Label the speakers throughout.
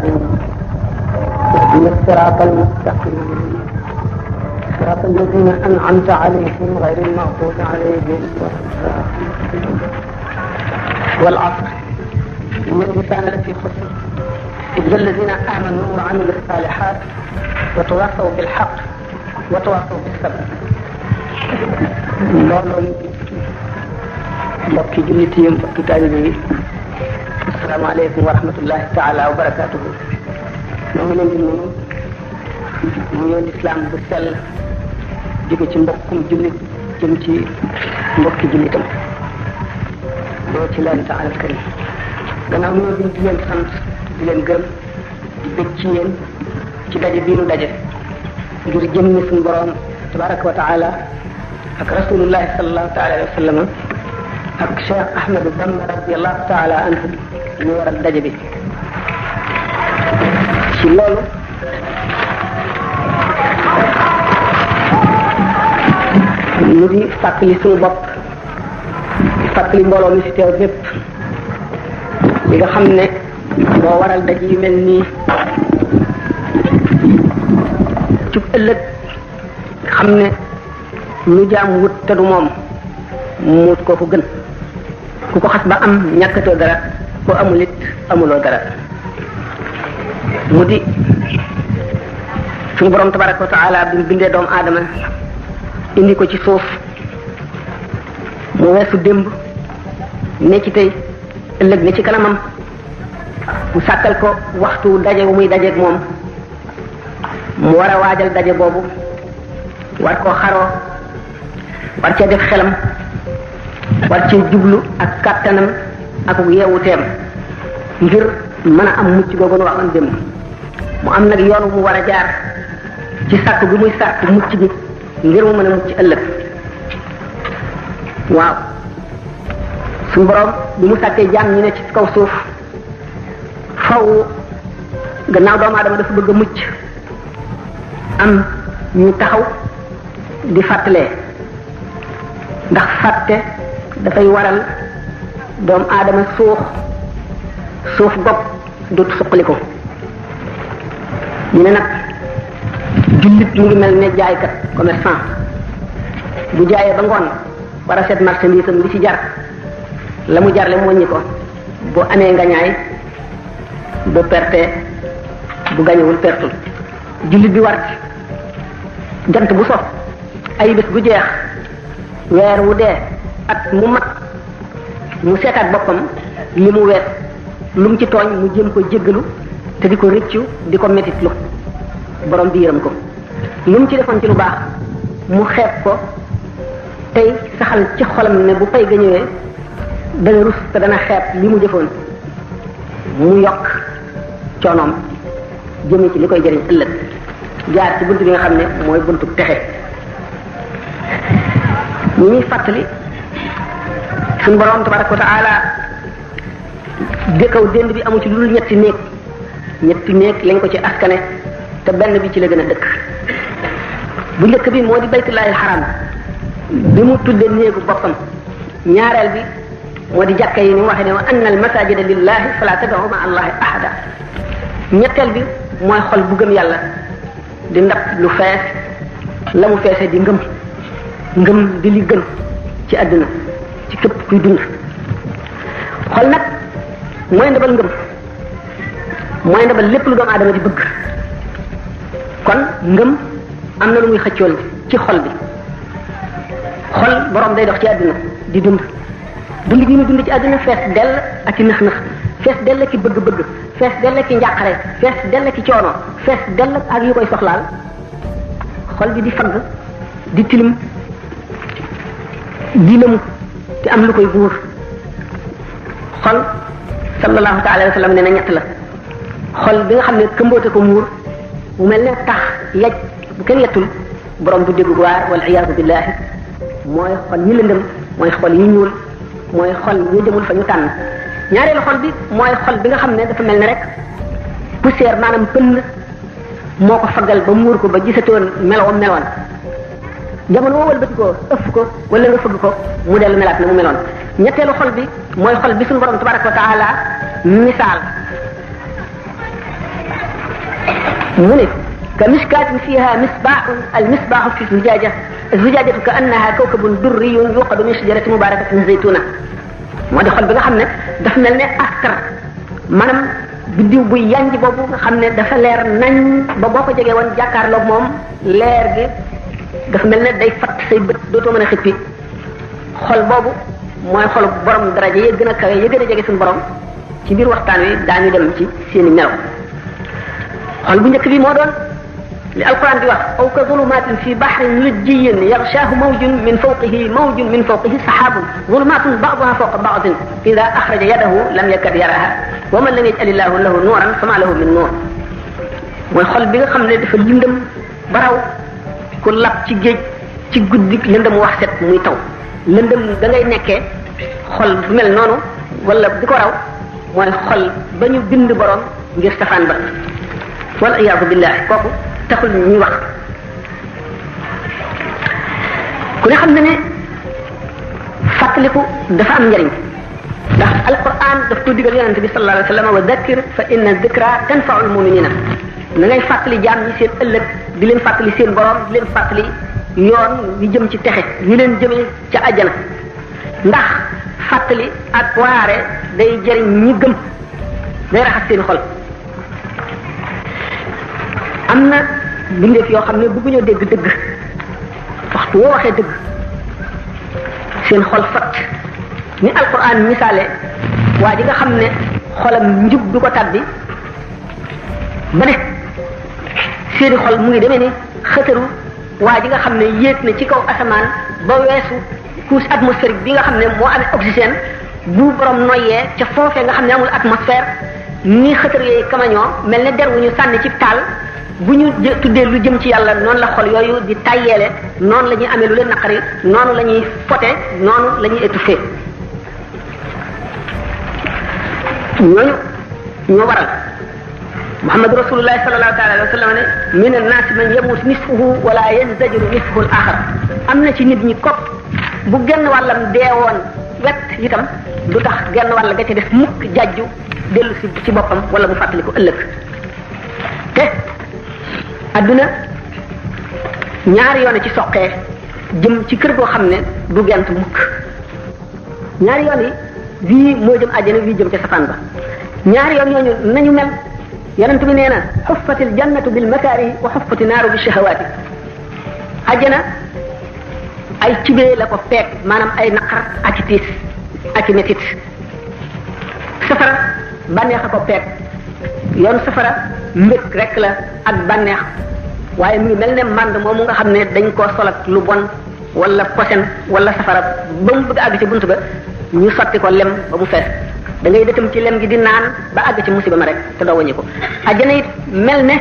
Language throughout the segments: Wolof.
Speaker 1: العظيم اهدنا الصراط المستقيم صراط الذين أنعمت عليهم غير المغضوب عليهم ولا الضالين والعصر إن الإنسان لفي خسر إلا الذين آمنوا وعملوا الصالحات وتواصوا بالحق وتواصوا بالصبر loolu mbokki jullit yi mbokki taalibe yi asalaamaaleykum wa rahmatullahi taala wa barakaatuhu ñoo ngi leen di nuyu mu yoon islam bu sell jóge ci mbokkum jullit jëm ci mbokki jullitam loo ci leen taala karim gannaaw ñoo di leen sant di leen gërëm di bëgg ci yéen ci daje bii nu daje ngir jëmmi suñu borom tabaraka wa taala ak rasulullahi sallallahu taala alayhi wa sallam ak Cheikh Ahmadou Bamba radiallahu taala anhu ñu waral daje bi ci loolu ñu di fàttali suñu bopp di fàttali mbooloo mi ci teew bépp li nga xam ne moo waral daje yu mel nii ci ëllëg xam ne lu jaam wut te du moom mu wut koo ko gën ku ko xas ba am ñàkkatoo dara ko amul it amuloo dara mu di suñu borom tabaraka wa taala bi mu bindee doomu aadama indi ko ci suuf mu weesu démb ne ci tey ëllëg ne ci kanamam mu sàkkal ko waxtu daje bu muy dajeeg moom mu war a waajal daje boobu war koo xaroo war cee def xelam war cee jublu ak kàttanam ak yeewuteem ngir mën a am mucc googu nu waxoon démb mu am nag yoon mu war a jaar ci sàkk bi muy sàkk mucc gi ngir mu mën a mucc ëllëg waaw suñu borom bi mu sàkkee jaam ñi ne ci kaw suuf faw gannaaw doomu aadama dafa bëgg a mucc am ñu taxaw di fàttalee ndax fàtte dafay waral doomu aadama suuf gopp dootu suqaliku ñu ne nag jullit mu ngi mel ne jaaykat commerçant bu jaayee ba ngoon war a seet marchandise am li ci jar la mu jarle moññi ko bu amee ngañaay bu perte bu gañewul pertul jullit bi war jant bu so ay bés bu jeex weer wu dee at mu mat mu seetaat boppam li mu wees lu mu ci tooñ mu jéem ko jéggalu te di ko rëccu di ko metitlu borom bi yërëm ko lu mu ci defoon ci lu baax mu xeeb ko tey saxal ci xolam ne bu pay ga ñëwee dana rus te dana xeeb li mu jëfoon mu yokk coonoom jëme ci li koy jëriñ ëllëg jaar ci bunt bi nga xam ne mooy buntu texe ñu ñuy fàttali suñu borom tabaraka wa taala dëkkaw dénd bi amu ci lu dul ñetti néeg lañ ko ci askane te benn bi ci la gën a dëkk bu njëkk bi moo di baytullahi alxaram bi mu tudde néegu boppam ñaareel bi moo di jàkka yi ni mu waxee ne wa anna al masajida lillahi fala tad'u ma allahi ahada ñetteel bi mooy xol bu gëm yàlla di ndab lu fees la mu feesee di ngëm di li gën ci àdduna ci képp kuy dund xol nag mooy ndabal ngëm mooy ndabal lépp lu doomu aadama di bëgg kon ngëm am na lu muy xëccool ci xol bi xol borom day dox ci àdduna di dund gi mu dund ci àdduna fees dell ak ci nëx-nëx fees dell ki bëgg-bëgg fees dell ki njàqare fees dell ki coono fees dell ak yu koy soxlaal xol bi di fagg di tilim di lëmu te am lu koy buur xol sallallahu taala wa sallam ne na ñett la xol bi nga xam ne këmboote ko muur mu mel ne tax yaj bu kenn yettul borom bu déggu waar wal iyaadu billahi mooy xol yi lëndëm mooy xol yi ñuul mooy xol yi demul fa ñu tànn ñaareelu xol bi mooy xol bi nga xam ne dafa mel ne rek poussière maanaam pënd moo ko faggal ba muur ko ba gisatoon meloon jamono woo wëlbati ko ëff ko wala nga fëgg ko mu dellu melaat na mu meloon ñetteelu xol bi mooy xol bi suñu borom tabaraka wa taala misaal mu ne ka miskaatin fiha misbaaxun al misbaaxu fi zujaaja zujajatu ka annaha kawkabun durriyun yuqadu min shajaratin mubarakatin zaytuna moo di xol bi nga xam ne dafa mel ne askar maanaam biddiw bu yanj boobu nga xam ne dafa leer nañ ba boo ko jegee woon jàkkaarloog moom leer gi dafa mel ne day fatt say bët dootoo mën a xippi xol boobu mooy xolu borom daraja yi gën a kawe yi gën a jege suñu borom ci biir waxtaan wi daañu dem ci seeni melo xol bu njëkk bi moo doon li alquran di wax aw ka zulumatin fi bahrin lujjiyin yaxshaahu mawjun min fawqihi saxaabun zulumatun ba'duha fawqa ba'din ida axraja yadahu lam yakad yaraha wa man lam yaj'al illahu lahu nuuran fama lahu min nuur mooy xol bi nga xam ne dafa lëndëm baraw ku lab ci géej ci guddi lëndëm wax set muy taw lëndëm da ngay nekkee xol bu mel noonu wala di ko raw mooy xol ba ñu bind borom ngir safaan ba wal iyaadu billahi kooku taxul ñuy wax ku ne xam na ne fàttaliku dafa am njëriñ ndax alquran daf ko digal yonente bi sallallahu alayhi wa sallam wa dakkir fa inna dikra tanfau almuminina na ngay fàttali jaam ñi seen ëllëg di leen fàttali seen borom di leen fàttali yoon yu jëm ci texe yu leen jëmee ca àjjana ndax fàttali ak waare day jëriñ ñi gëm day raxas seen xol am na bindeef yoo xam ne bëgguñoo dégg dëgg waxtu woo waxee dëgg seen xol fat ni alquran misaale waa ji nga xam ne xolam njub du ko tàbbi ba ne seeni xol mu ngi demee ni xëtëru waa ji nga xam ne yéeg na ci kaw asamaan ba weesu couche atmosphérique bi nga xam ne moo amee oxygène bu borom noyyee ca foofee nga xam ne amul atmosphère ni xëtër yooyu kamañoo mel ne der wu ñu sànni ci taal bu ñu tuddee lu jëm ci yàlla noonu la xol yooyu di tayyeele noonu la ñuy amee lu leen naqari noonu la ñuy fote noonu la ñuy étouffé ñooñu ñoo waral Muhammadu Rasulullahi sallallahu taala alayhi wa sallam ne min annaasi man yamut nisfuhu wala yanzajiru nisfuhu al axar am na ci nit ñi kopp bu genn wàllam deewoon wet itam du tax genn wàll ga ca def mukk jàjju dellu si ci boppam wala mu fàttali ko ëllëg te adduna ñaari yoon ci soqee jëm ci kër goo xam ne du gent mukk ñaari yoon yi wii moo jëm àjjana wii jëm ca safaan ba ñaari yoon ñooñu nañu mel yonent bi nee na xuffatil jannatu bil makaari wa xuffati naaru bi shahawaati àjjana ay cibee la ko feek maanaam ay naqar ak i tiis ak i metit safara bànneex a ko feek yoon safara mbëg rek la ak bànneex waaye mu ngi mel ne mànd moomu nga xam ne dañ koo sol ak lu bon wala posen wala safara ba mu bëgg àgg ci bunt ba ñu sotti ko lem ba mu fees da ngay dëtam ci lem gi di naan ba àgg ci musiba ma rek te doo wàññi ko àjjana it mel ne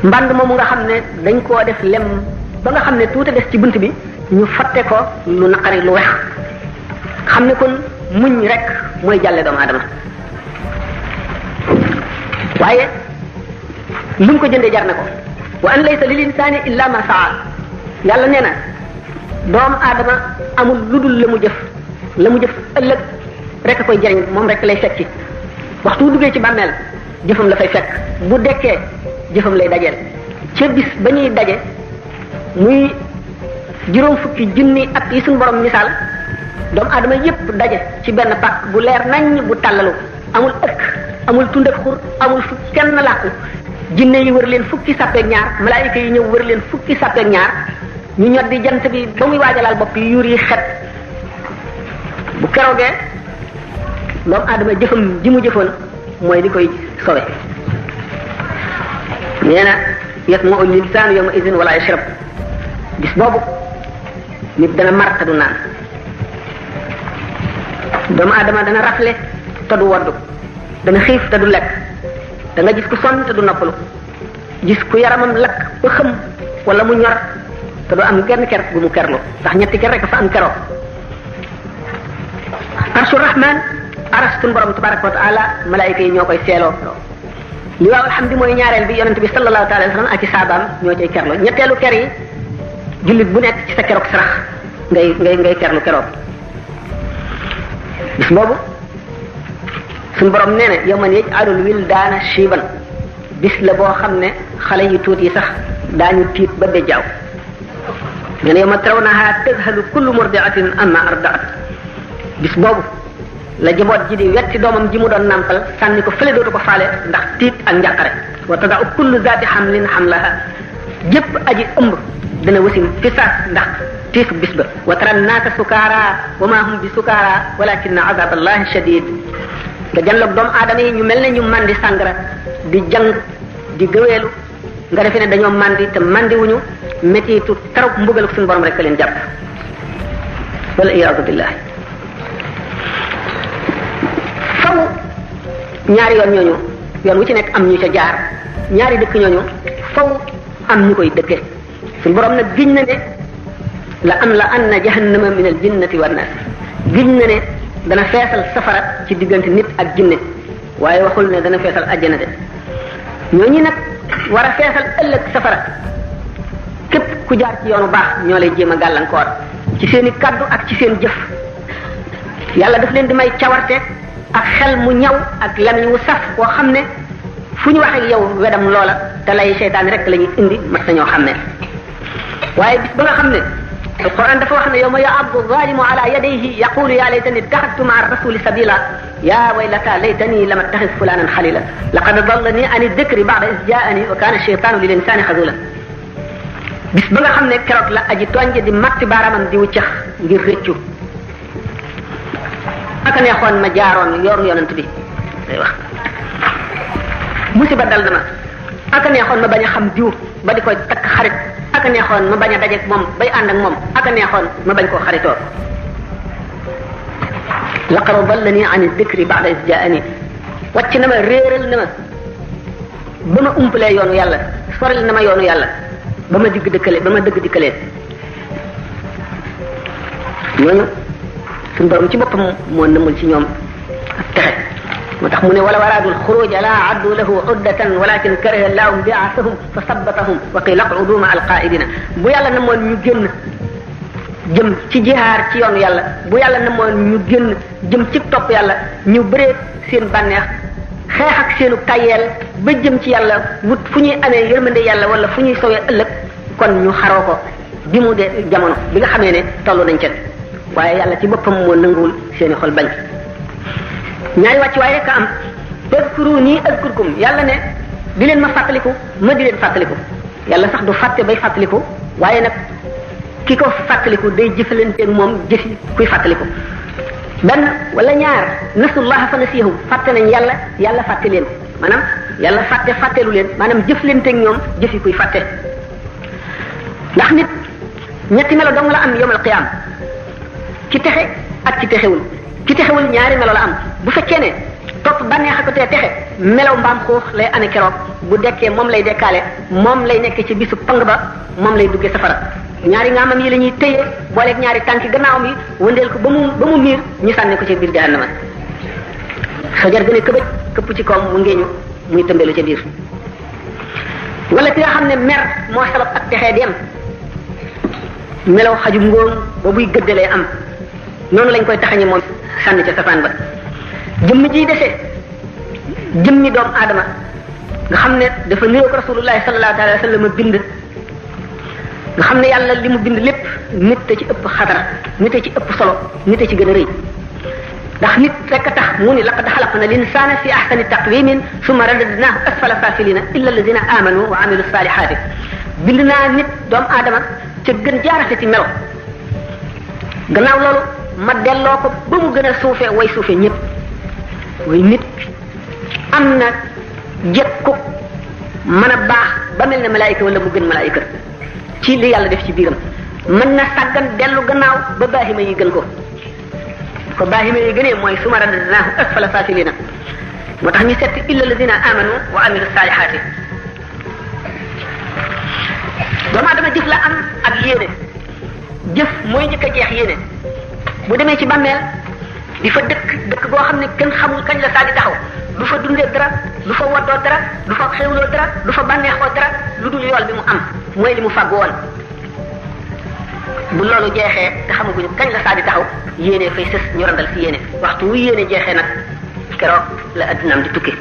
Speaker 1: mbànd moomu nga xam ne dañ koo def lem ba nga xam ne tuuti des ci bunt bi ñu fatte ko lu naqari lu wex xam ne kon muñ rek mooy jàlle doomu aadama waaye lu mu ko jëndee jar na ko wa an laysa lil insani illa ma saa yàlla nee na doomu aadama amul lu dul la mu jëf ëllëg rek a koy jëriñ moom rek lay fekki waxtu duggee ci bàmmeel jëfam la fay fekk bu dekkee jëfam lay dajeel ca bis ba ñuy daje muy juróom fukki junni at yi suñu borom misaal doomu aadama yépp daje ci benn pàkk bu leer nañ bu tàllalu amul ëkk amul tund ak xur amul fu kenn làqu jinne yi wër leen fukki sàppeek ñaar malaayika yi ñëw wër leen fukki sàppeek ñaar ñu ñot di jant bi ba muy waajalaal bopp yi yuur yi xet bu keroogee doomu aadama jëfam ji mu jëfoon mooy di koy sowe nee na yasma'u l-insaanu yawma idin wala yashrab bis boobu nit dana mar te du naan doomu aadama dana rafle te du woddu dana xiif te du lekk da nga gis ku sonn te du noppalu gis ku yaramam lakk ba xëm wala mu ñor te du am genn ker gu mu kerlu ndax ñetti ker rek fa am keroo arshu rahman arastun borom tabaraka wa taala malaayika yi ñoo koy seeloo li waaw alhamdi mooy ñaareel bi yonente bi sallallahu taala alayhi wa sallam ak i saabaam ñoo cay kerlo ñetteelu ker yi jullit bu nekk ci sa keroog sarax ngay kerlu keroog bis boobu suñu borom nee na yawman yaj'alul wildaana shiiban bis la boo xam ne xale yu tuuti yi sax daañu tiit ba bejjaaw nga ne yawma tarawnaha tadhalu kullu murdi'atin amma arda'at bis boobu la jaboot ji di wetti doomam ji mu doon nàmpal sànni ko fële dootu ko faale ndax tiit ak njàqare wa tada'u kullu zaati hamlin hamlaha jëpp aji ëmb dana wasin fi saas ndax tiisu bis ba wa tara naasa sukaara wa ma hum bi sukaara walakinna azaballahi shadid nga janloog doomu aadama yi ñu mel ne ñu mandi sàngara di jàng di gëweelu nga defee ne dañoo mandi te mandi wuñu métitu tarub mbugal suñu borom rek leen jàpp wala iyaadu billah faw ñaari yoon ñooñu yoon wu ci nekk am ñu ca jaar ñaari dëkk ñooñu faw am ñu koy dëkke suñu borom nag giñ na ne la am la anna jahannama min al jinnati wan nas giñ na ne dana feesal safara ci diggante nit ak jinne waaye waxul ne dana feesal àjjana de ñooñu nag war a feesal ëllëg safara képp ku jaar ci yoonu baax ñoo lay jéem a gàllankoor ci seen i kaddu ak ci seen jëf yàlla daf leen di may cawarte ak xel mu ñaw ak lamiñ wu saf koo xam ne fu ñu waxee yow wedam loola te lay seytaan rek la ñuy indi mat nañoo xam ne waaye bis ba nga xam ne alquran dafa wax ne yawma ya'addu zalimu ala yadayhi yaqulu ya laytani ittakhadtu ma'a rasuli sabila ya waylata laytani lam attakhidh fulanan khalila laqad dallani an adh-dhikri ba'da idh ja'ani wa kana ash-shaytanu lil insani khazula bis ba nga xam ne keroog la aji tooñ di matti baaraamam di wuccax ngir rëccu aka neexoon ma jaaroon yoonu yonent bi day wax musiba dal dama aka neexoon ma bañ a xam diw ba di koy takk xarit aka neexoon ma bañ a dajeek moom bay ànd ak moom aka neexoon ma bañ koo xaritoo laqad dallani an dhikri ba'da iz ja'ani wàcc na ma réeral na ma ba ma umpalee yoonu yàlla soril na ma yoonu yàlla ba ma dëgg dikkalee ñooñu suñu borom ci boppam moo nëmul ci ñoom ak texe moo tax mu ne wala waraadul xuruja la addu lahu uddatan walakin kariha Allahu bi'athahum fa sabbatahum wa qila qa'udu ma'a al-qa'idina bu yàlla namoon ñu génn jëm ci jihaar ci yoonu yàlla bu yàlla namoon ñu génn jëm ci topp yàlla ñu bëree seen bànneex xeex ak seenu tayeel ba jëm ci yàlla wut fu ñuy amee yërmande yàlla wala fu ñuy sowee ëllëg kon ñu xaroo ko bi mu de jamono bi nga xamee ne toll nañ ca waaye yàlla ci boppam moo nanguwul seeni xol bañ ñaari wàcc waaye rek a am tadkuruni azkurkum yàlla ne di leen ma fàttaliku ma di leen fàttaliku yàlla sax du fàtte bay fàttaliku waaye nag ki ko fàttaliku day jëfalanteeg moom jëfi kuy fàttaliku benn wala ñaar nasullaha fa nasiyahum fàtte nañ yàlla yàlla fàtte leen maanaam yàlla fàttelu leen maanaam jëflanteeg ñoom jëfi kuy fàtte ndax nit ñetti melo dong la am yawmal qiyaam ci texe ak ci texewul ci texewul ñaari melo la am bu fekkee ne topp bànneex ak te texe melaw mbaam xuux lay amee keroog bu dekkee moom lay dekkaale moom lay nekk ci bisu pang ba moom lay duggee safara ñaari ngaamam yi la ñuy téye booleeg ñaari tànki gannaawam yi wëndeel ko ba mu miir ñu sànni ko ci biir jahannama fajar gën a këbëj këpp ci koom mu ngeeñu muy tëmbeelu ca biir wala ki nga xam ne mer moo sabab ak texee dem melaw xaju ngóom ba buy gëddalee am noonu lañ koy taxañe moom sànni ca safaan ba jëmm ji dese jëmmi doomu aadama nga xam ne dafa niroog rasulullahi sallallahu alayhi wa sallam bind nga xam ne yàlla li mu bind lépp nit a ci ëpp xadara nit a ci ëpp solo nit a ci gën a rëy ndax nit rek a tax mu ni laqad xalaqna linsaana fi ahsani taqwimin summa radadnaahu asfala safilina illa alladina amanu wa amilu salihati bind naa nit doomu aadama ca gën jaarate ci melo gannaaw loolu ma delloo ko ba mu gën a suufe way suufe ñëpp way nit am na jekku mën a baax ba mel ne malaayika wala mu gën malaayika ci li yàlla def ci biiram mën na sàggan dellu gannaaw ba baahima yi gën ko baahima yi gënee mooy suma radadnaahu asfala saafilina moo tax ñu setti illa alladina amanu wa amilu saalihaati doomu aadama jëf la am ak yéene jëf mooy njëkk a jeex yéene bu demee ci bàmmeel di fa dëkk boo xam ne kenn xamul kañ la saa di taxaw du fa dundee dara du fa waddoo dara du fa xewloo dara du fa bànneexoo dara lu dul yool bi mu am mooy li mu fàggu woon bu loolu jeexee te xamaguñu kañ la saa di taxaw yéene fay sës ñu randal si yéene waxtu wu yéene jeexee nag keroog la addinaam di tukki